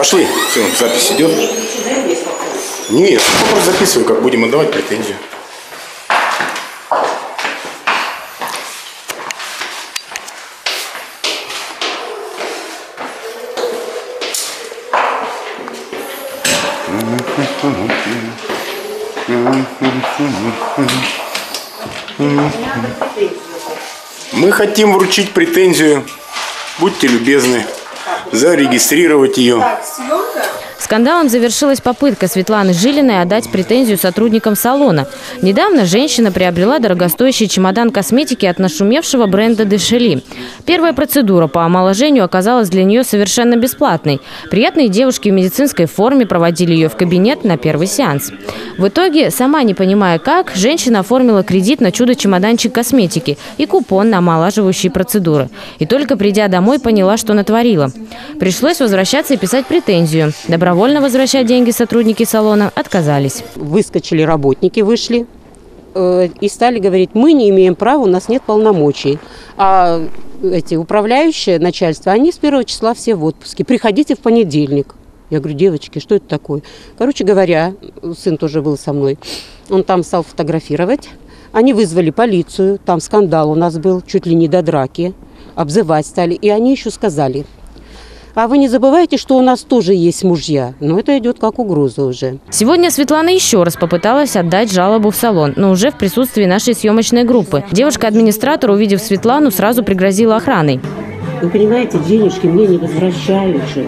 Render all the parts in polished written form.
Пошли. Все, запись идет. Нет, просто записываю, как будем отдавать претензию. Мы хотим вручить претензию. Будьте любезны зарегистрировать ее. Скандалом завершилась попытка Светланы Жилиной отдать претензию сотрудникам салона. Недавно женщина приобрела дорогостоящий чемодан косметики от нашумевшего бренда Дешели. Первая процедура по омоложению оказалась для нее совершенно бесплатной. Приятные девушки в медицинской форме проводили ее в кабинет на первый сеанс. В итоге, сама не понимая как, женщина оформила кредит на чудо-чемоданчик косметики и купон на омолаживающие процедуры. И только придя домой, поняла, что натворила. Пришлось возвращаться и писать претензию. Добровольно возвращать деньги сотрудники салона отказались. Выскочили работники, вышли и стали говорить: мы не имеем права, у нас нет полномочий. А эти управляющие, начальство, они с 1 числа все в отпуске. Приходите в понедельник. Я говорю: девочки, что это такое? Короче говоря, сын тоже был со мной. Он там стал фотографировать. Они вызвали полицию. Там скандал у нас был, чуть ли не до драки. Обзывать стали. И они еще сказали: а вы не забывайте, что у нас тоже есть мужья. Но это идет как угроза уже. Сегодня Светлана еще раз попыталась отдать жалобу в салон, но уже в присутствии нашей съемочной группы. Девушка-администратор, увидев Светлану, сразу пригрозила охраной. Вы понимаете, денежки мне не возвращают же.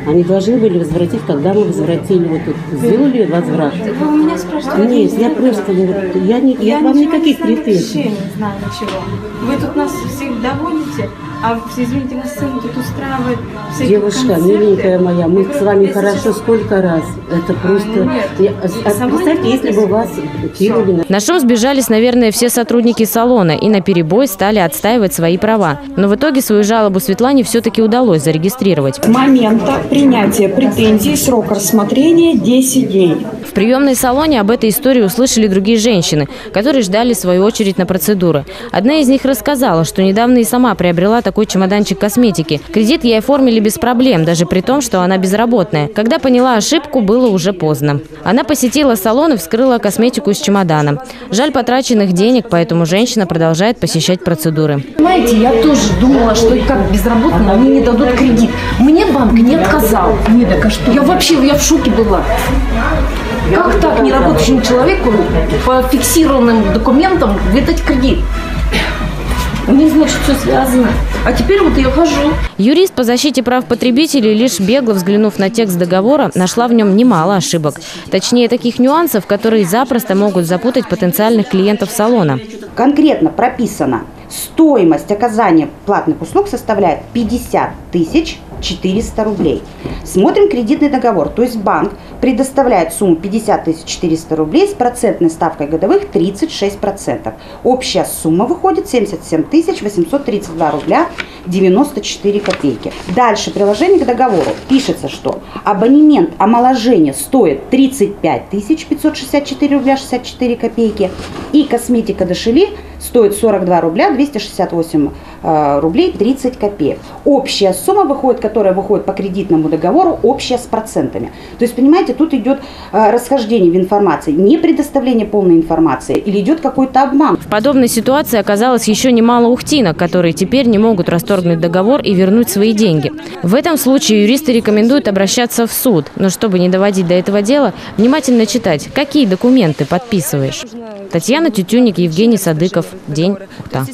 Они должны были возвратить, когда мы возвратили. Вот тут сделали возврат. Вы у меня спрашиваете? Нет, я просто... Я вам никаких претензий. Я не знаю ничего. Вы тут нас всех доводите, а, извините, нас сын тут устраивает всякие Девушка, концерты. миленькая моя, мы с вами хорошо сколько раз. Это просто... Представьте, если бы вас кинули... На шум сбежались, наверное, все сотрудники салона и наперебой стали отстаивать свои права. Но в итоге свою жалобу Светлане все-таки удалось зарегистрировать. С момента принятия претензий срок рассмотрения 10 дней. В приемной салоне об этой истории услышали другие женщины, которые ждали свою очередь на процедуры. Одна из них рассказала, что недавно и сама приобрела такой чемоданчик косметики. Кредит ей оформили без проблем, даже при том, что она безработная. Когда поняла ошибку, было уже поздно. Она посетила салон и вскрыла косметику из чемодана. Жаль потраченных денег, поэтому женщина продолжает посещать процедуры. Понимаете, я тоже думала, что как безработным они не дадут кредит. Мне банк не отказал. Нет, так а что? Я в шоке была. Как так неработающему человеку по фиксированным документам выдать кредит? У них, значит, все связано. А теперь вот я хожу. Юрист по защите прав потребителей, лишь бегло взглянув на текст договора, нашла в нем немало ошибок. Точнее, таких нюансов, которые запросто могут запутать потенциальных клиентов салона. Конкретно прописано: стоимость оказания платных услуг составляет 50 400 рублей. Смотрим кредитный договор, то есть банк предоставляет сумму 50 400 рублей с процентной ставкой годовых 36%. Общая сумма выходит 77 832 рубля 94 копейки. Дальше приложение к договору пишется, что абонемент омоложения стоит 35 564 рубля 64 копейки и косметика Дешели стоит 42 рубля 268 рублей 30 копеек. Общая сумма выходит, которая выходит по кредитному договору, общая с процентами. То есть, понимаете, тут идет расхождение в информации, не предоставление полной информации или идет какой-то обман. В подобной ситуации оказалось еще немало ухтинок, которые теперь не могут расторгнуть договор и вернуть свои деньги. В этом случае юристы рекомендуют обращаться в суд. Но чтобы не доводить до этого дела, внимательно читать, какие документы подписываешь. Татьяна Тютюник, Евгений Садыков. День. Ухта.